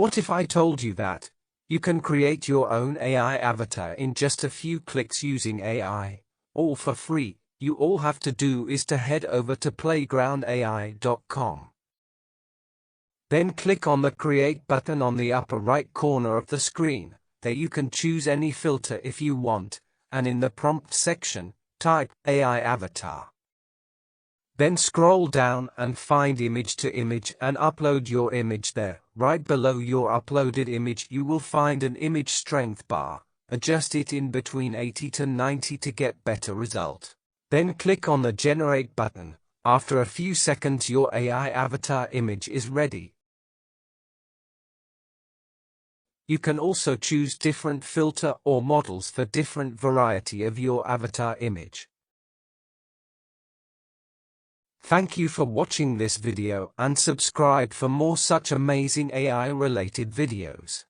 What if I told you that you can create your own AI avatar in just a few clicks using AI, all for free? You all have to do is to head over to playgroundai.com. Then click on the Create button on the upper right corner of the screen. There you can choose any filter if you want, and in the prompt section, type AI avatar. Then scroll down and find Image to Image and upload your image there. Right below your uploaded image you will find an image strength bar. Adjust it in between 80 to 90 to get better result. Then click on the Generate button. After a few seconds your AI avatar image is ready. You can also choose different filter or models for different variety of your avatar image. Thank you for watching this video and subscribe for more such amazing AI related videos.